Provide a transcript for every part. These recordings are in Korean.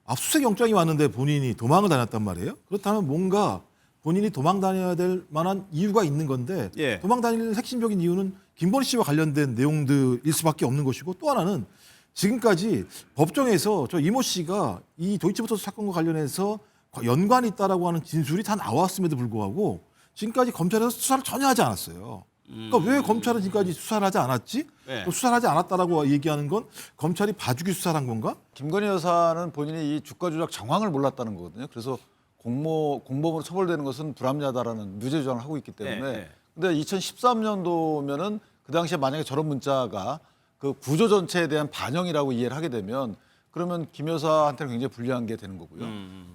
압수수색 영장이 왔는데 본인이 도망을 다녔단 말이에요. 그렇다면 뭔가 본인이 도망 다녀야 될 만한 이유가 있는 건데 예. 도망 다니는 핵심적인 이유는 김건희 씨와 관련된 내용들일 수밖에 없는 것이고, 또 하나는 지금까지 법정에서 저 이모 씨가 이 도이치모터스 사건과 관련해서 연관이 있다라고 하는 진술이 다 나왔음에도 불구하고 지금까지 검찰에서 수사를 전혀 하지 않았어요. 그러니까 왜 검찰은 지금까지 수사를 하지 않았지? 네. 또 수사를 하지 않았다라고 얘기하는 건 검찰이 봐주기 수사를 한 건가? 김건희 여사는 본인이 이 주가 조작 정황을 몰랐다는 거거든요. 그래서 공범으로 처벌되는 것은 불합리하다라는 무죄 주장을 하고 있기 때문에. 네. 근데 2013년도면은 그 당시에 만약에 저런 문자가 그 구조 전체에 대한 반영이라고 이해를 하게 되면 그러면 김 여사한테는 굉장히 불리한 게 되는 거고요.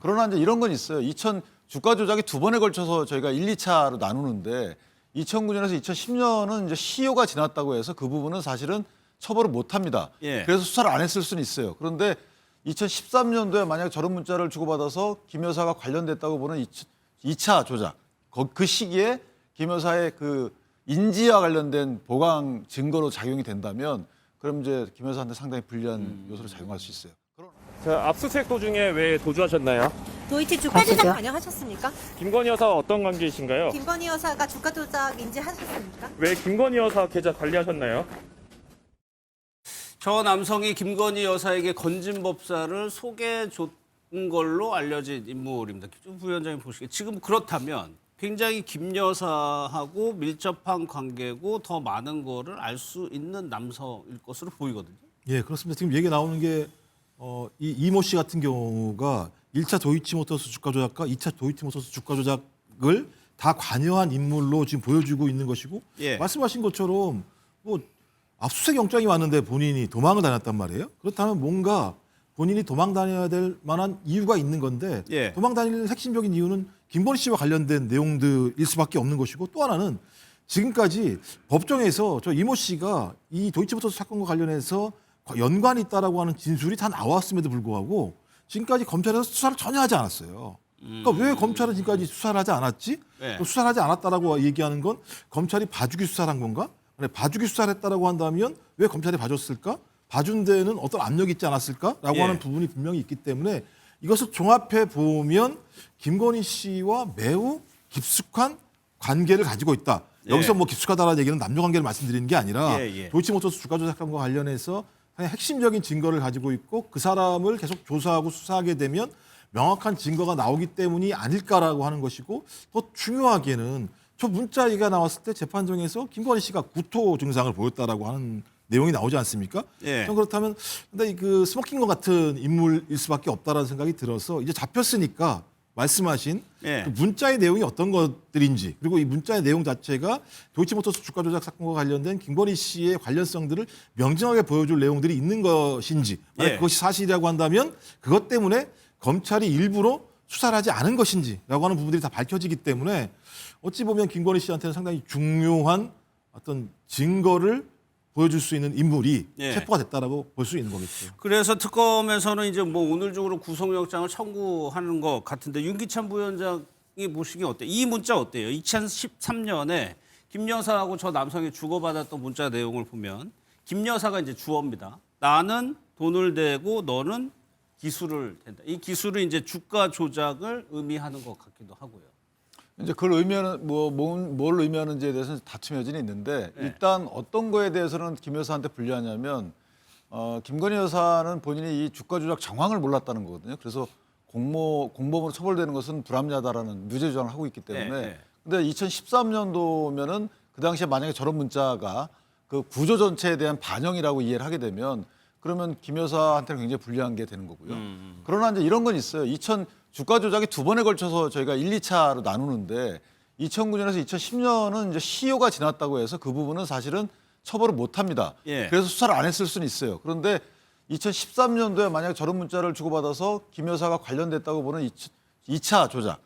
그러나 이제 이런 건 있어요. 주가 조작이 두 번에 걸쳐서 저희가 1, 2차로 나누는데 2009년에서 2010년은 이제 시효가 지났다고 해서 그 부분은 사실은 처벌을 못 합니다. 예. 그래서 수사를 안 했을 수는 있어요. 그런데 2013년도에 만약 저런 문자를 주고받아서 김 여사가 관련됐다고 보는 2차 조작, 그 시기에 김 여사의 그 인지와 관련된 보강 증거로 작용이 된다면 그럼 이제 김 여사한테 상당히 불리한 요소로 작용할 수 있어요. 자, 압수수색 도중에 왜 도주하셨나요? 도이치 주가 조작 반영하셨습니까? 김건희 여사 어떤 관계이신가요? 김건희 여사가 주가 조작 인지하셨습니까? 왜 김건희 여사 계좌 관리하셨나요? 저 남성이 김건희 여사에게 건진 법사를 소개해 준 걸로 알려진 인물입니다. 부위원장님 보시기에 지금 그렇다면 굉장히 김 여사하고 밀접한 관계고 더 많은 거를 알 수 있는 남성일 것으로 보이거든요. 예, 그렇습니다. 지금 얘기 나오는 게 이 이모 씨 같은 경우가 1차 도이치모터스 주가 조작과 2차 도이치모터스 주가 조작을 다 관여한 인물로 지금 보여주고 있는 것이고, 예. 말씀하신 것처럼 뭐 압수수색 영장이 왔는데 본인이 도망을 다녔단 말이에요. 그렇다면 뭔가 본인이 도망 다녀야 될 만한 이유가 있는 건데 예. 도망 다니는 핵심적인 이유는 김건희 씨와 관련된 내용들일 수밖에 없는 것이고, 또 하나는 지금까지 법정에서 저 이모 씨가 이 도이치모터스 사건과 관련해서 연관이 있다라고 하는 진술이 다 나왔음에도 불구하고 지금까지 검찰에서 수사를 전혀 하지 않았어요. 그러니까 왜 검찰은 지금까지 수사를 하지 않았지? 네. 또 수사를 하지 않았다라고 얘기하는 건 검찰이 봐주기 수사를 한 건가? 봐주기 수사를 했다라고 한다면 왜 검찰이 봐줬을까? 봐준 데는 어떤 압력이 있지 않았을까라고 예. 하는 부분이 분명히 있기 때문에 이것을 종합해 보면 김건희 씨와 매우 깊숙한 관계를 가지고 있다. 예. 여기서 뭐 깊숙하다라는 얘기는 남녀 관계를 말씀드리는 게 아니라 예. 도이치모터스 주가 조작과 관련해서 핵심적인 증거를 가지고 있고 그 사람을 계속 조사하고 수사하게 되면 명확한 증거가 나오기 때문이 아닐까라고 하는 것이고, 더 중요하게는 저 문자 얘기가 나왔을 때 재판정에서 김건희 씨가 구토 증상을 보였다라고 하는 내용이 나오지 않습니까? 예. 전 그렇다면 근데 그 스모킹건 같은 인물일 수밖에 없다라는 생각이 들어서 이제 잡혔으니까 말씀하신 예. 그 문자의 내용이 어떤 것들인지, 그리고 이 문자의 내용 자체가 도이치모터스 주가 조작 사건과 관련된 김건희 씨의 관련성들을 명징하게 보여줄 내용들이 있는 것인지, 만약 예. 그것이 사실이라고 한다면 그것 때문에 검찰이 일부러 수사를 하지 않은 것인지라고 하는 부분들이 다 밝혀지기 때문에 어찌 보면 김건희 씨한테는 상당히 중요한 어떤 증거를 보여줄 수 있는 인물이 예. 체포가 됐다라고 볼 수 있는 거겠죠. 그래서 특검에서는 이제 뭐 오늘 중으로 구속영장을 청구하는 것 같은데 윤기찬 부위원장이 보시기에 어때요? 이 문자 어때요? 2013년에 김 여사하고 저 남성이 주고받았던 문자 내용을 보면 김 여사가 이제 주어입니다. 나는 돈을 대고 너는 기술을 댄다. 이 기술은 이제 주가 조작을 의미하는 것 같기도 하고요. 이제 그걸 의미하는 뭘 의미하는지에 대해서는 다툼의 여지는 있는데 일단 어떤 거에 대해서는 김 여사한테 불리하냐면 김건희 여사는 본인이 이 주가 조작 정황을 몰랐다는 거거든요. 그래서 공범으로 처벌되는 것은 불합리하다라는 무죄 주장을 하고 있기 때문에. 네. 근데 2013년도면은 그 당시에 만약에 저런 문자가 그 구조 전체에 대한 반영이라고 이해를 하게 되면 그러면 김 여사한테는 굉장히 불리한 게 되는 거고요. 그러나 이제 이런 건 있어요. 주가 조작이 두 번에 걸쳐서 저희가 1, 2차로 나누는데 2009년에서 2010년은 이제 시효가 지났다고 해서 그 부분은 사실은 처벌을 못 합니다. 예. 그래서 수사를 안 했을 수는 있어요. 그런데 2013년도에 만약 저런 문자를 주고받아서 김 여사가 관련됐다고 보는 2차 조작,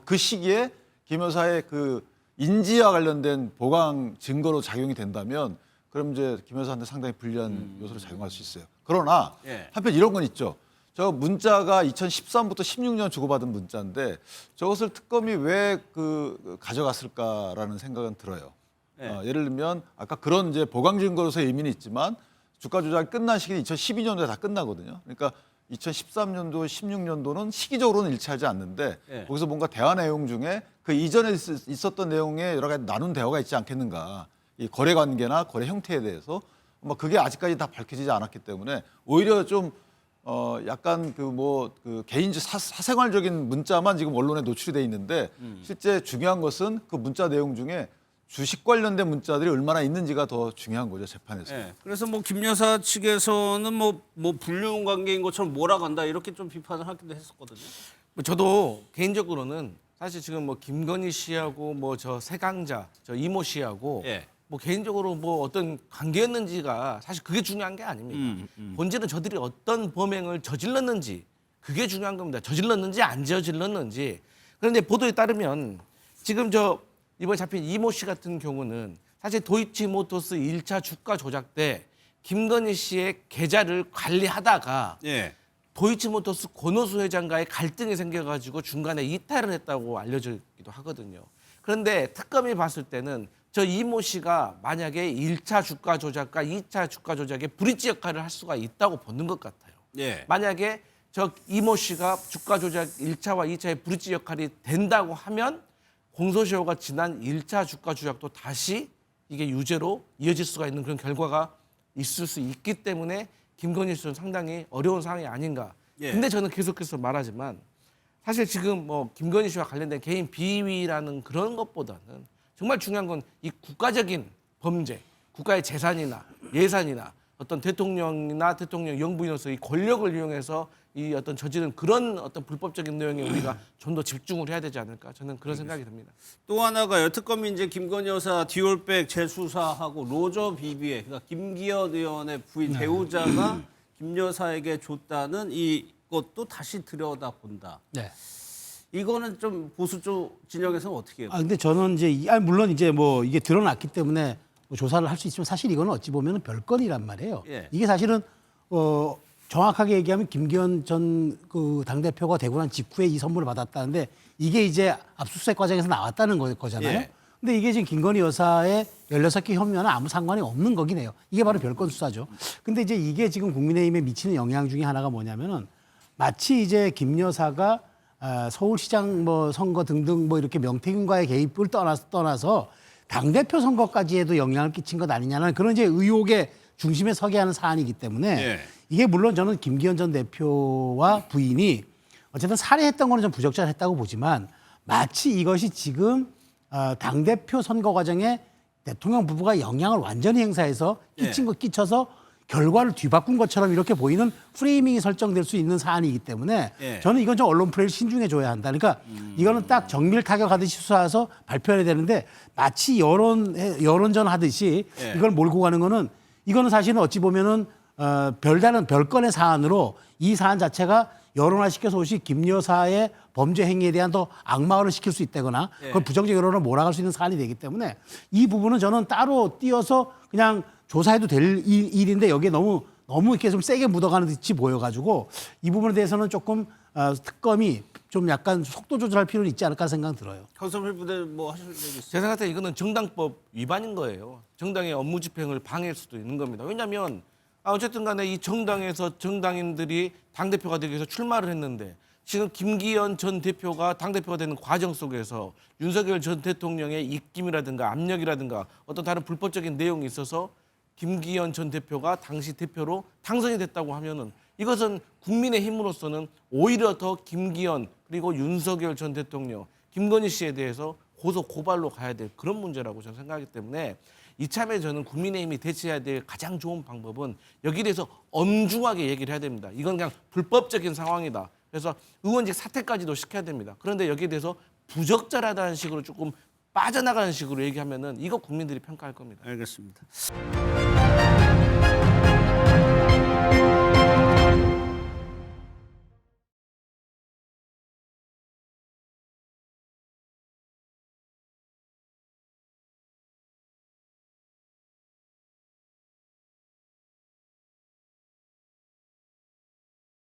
그 시기에 김 여사의 그 인지와 관련된 보강 증거로 작용이 된다면 그럼 이제 김 여사한테 상당히 불리한 요소로 작용할 수 있어요. 그러나 예. 한편 이런 건 있죠. 저 문자가 2013부터 16년 주고받은 문자인데 저것을 특검이 왜 가져갔을까라는 생각은 들어요. 네. 예를 들면 아까 그런 이제 보강 증거로서의 의미는 있지만 주가 조작이 끝난 시기는 2012년도에 다 끝나거든요. 그러니까 2013년도, 16년도는 시기적으로는 일치하지 않는데 예. 거기서 뭔가 대화 내용 중에 그 이전에 있었던 내용에 여러 가지 나눈 대화가 있지 않겠는가. 이 거래 관계나 거래 형태에 대해서 그게 아직까지 다 밝혀지지 않았기 때문에 오히려 좀 약간 그 개인적 사생활적인 문자만 지금 언론에 노출이 돼 있는데 실제 중요한 것은 그 문자 내용 중에 주식 관련된 문자들이 얼마나 있는지가 더 중요한 거죠, 재판에서. 예. 그래서 뭐 김 여사 측에서는 뭐 불륜 관계인 것처럼 몰아간다 이렇게 좀 비판을 하기도 했었거든요. 뭐 저도 개인적으로는 사실 지금 뭐 김건희 씨하고 뭐 저 세강자, 저 이모 씨하고 예. 뭐 개인적으로 뭐 어떤 관계였는지가 사실 그게 중요한 게 아닙니다. 본질은 저들이 어떤 범행을 저질렀는지 그게 중요한 겁니다. 저질렀는지 안 저질렀는지. 그런데 보도에 따르면 지금 저 이번에 잡힌 이모 씨 같은 경우는 사실 도이치모터스 1차 주가 조작 때 김건희 씨의 계좌를 관리하다가 예. 도이치모터스 권오수 회장과의 갈등이 생겨가지고 중간에 이탈을 했다고 알려지기도 하거든요. 그런데 특검이 봤을 때는 저 이모 씨가 만약에 1차 주가 조작과 2차 주가 조작의 브릿지 역할을 할 수가 있다고 보는 것 같아요. 예. 만약에 저 이모 씨가 주가 조작 1차와 2차의 브릿지 역할이 된다고 하면 공소시효가 지난 1차 주가 조작도 다시 이게 유죄로 이어질 수가 있는 그런 결과가 있을 수 있기 때문에 김건희 씨는 상당히 어려운 상황이 아닌가. 예. 근데 저는 계속해서 말하지만 사실 지금 뭐 김건희 씨와 관련된 개인 비위라는 그런 것보다는 정말 중요한 건 이 국가적인 범죄, 국가의 재산이나 예산이나 어떤 대통령이나 대통령 영부인으로서 이 권력을 이용해서 이 어떤 저지른 그런 어떤 불법적인 내용에 우리가 좀 더 집중을 해야 되지 않을까 저는 그런 생각이 듭니다. 또 하나가요. 특검이 이제 김건희 여사 디올백 재수사하고 로저 비비에 그러니까 김기현 의원의 부인 배우자가 김 여사에게 줬다는 이것도 다시 들여다본다. 네. 이거는 좀 보수 쪽 진영에서는 어떻게 해요? 근데 저는 이제 물론 이제 뭐 이게 드러났기 때문에 뭐 조사를 할 수 있지만 사실 이거는 어찌 보면은 별건이란 말이에요. 예. 이게 사실은 정확하게 얘기하면 김기현 전 그 당대표가 되고 난 직후에 이 선물을 받았다는데 이게 이제 압수수색 과정에서 나왔다는 거잖아요. 예. 근데 이게 지금 김건희 여사의 16개 혐의와는 아무 상관이 없는 거긴 해요. 이게 바로 별건 수사죠. 근데 이제 이게 지금 국민의힘에 미치는 영향 중에 하나가 뭐냐면은 마치 이제 김 여사가 서울시장 뭐 선거 등등 뭐 이렇게 명태균과의 개입을 떠나서 당대표 선거까지 해도 영향을 끼친 것 아니냐는 그런 이제 의혹의 중심에 서게 하는 사안이기 때문에 예. 이게 물론 저는 김기현 전 대표와 부인이 어쨌든 살해했던 거는 좀 부적절했다고 보지만 마치 이것이 지금 당대표 선거 과정에 대통령 부부가 영향을 완전히 행사해서 끼쳐서 결과를 뒤바꾼 것처럼 이렇게 보이는 프레이밍이 설정될 수 있는 사안이기 때문에 예. 저는 이건 좀 언론 플레이를 신중해 줘야 한다. 그러니까 이거는 딱 정밀 타격하듯이 수사해서 발표해야 되는데 마치 여론전 하듯이 예. 이걸 몰고 가는 거는 이거는 사실은 어찌 보면은 별다른 별건의 사안으로 이 사안 자체가 여론화시켜서 오시 김 여사의 범죄 행위에 대한 더 악마화를 시킬 수 있다거나 그걸 부정적 여론을 몰아갈 수 있는 사안이 되기 때문에 이 부분은 저는 따로 띄어서 그냥 조사해도 될 일인데 여기에 너무 이렇게 좀 세게 묻어가는 듯이 보여가지고 이 부분에 대해서는 조금 특검이 좀 약간 속도 조절할 필요는 있지 않을까 생각 들어요. 강성필 부대 뭐 하실 얘기 있어요? 제 생각에 이거는 정당법 위반인 거예요. 정당의 업무 집행을 방해할 수도 있는 겁니다. 왜냐하면 어쨌든 간에 이 정당에서 정당인들이 당대표가 되기 위해서 출마를 했는데 지금 김기현 전 대표가 당대표가 되는 과정 속에서 윤석열 전 대통령의 입김이라든가 압력이라든가 어떤 다른 불법적인 내용이 있어서 김기현 전 대표가 당시 대표로 당선이 됐다고 하면은 이것은 국민의힘으로서는 오히려 더 김기현 그리고 윤석열 전 대통령, 김건희 씨에 대해서 고소 고발로 가야 될 그런 문제라고 저는 생각하기 때문에 이참에 저는 국민의힘이 대처해야 될 가장 좋은 방법은 여기에 대해서 엄중하게 얘기를 해야 됩니다. 이건 그냥 불법적인 상황이다. 그래서 의원직 사퇴까지도 시켜야 됩니다. 그런데 여기에 대해서 부적절하다는 식으로 조금 빠져나가는 식으로 얘기하면은 이거 국민들이 평가할 겁니다. 알겠습니다.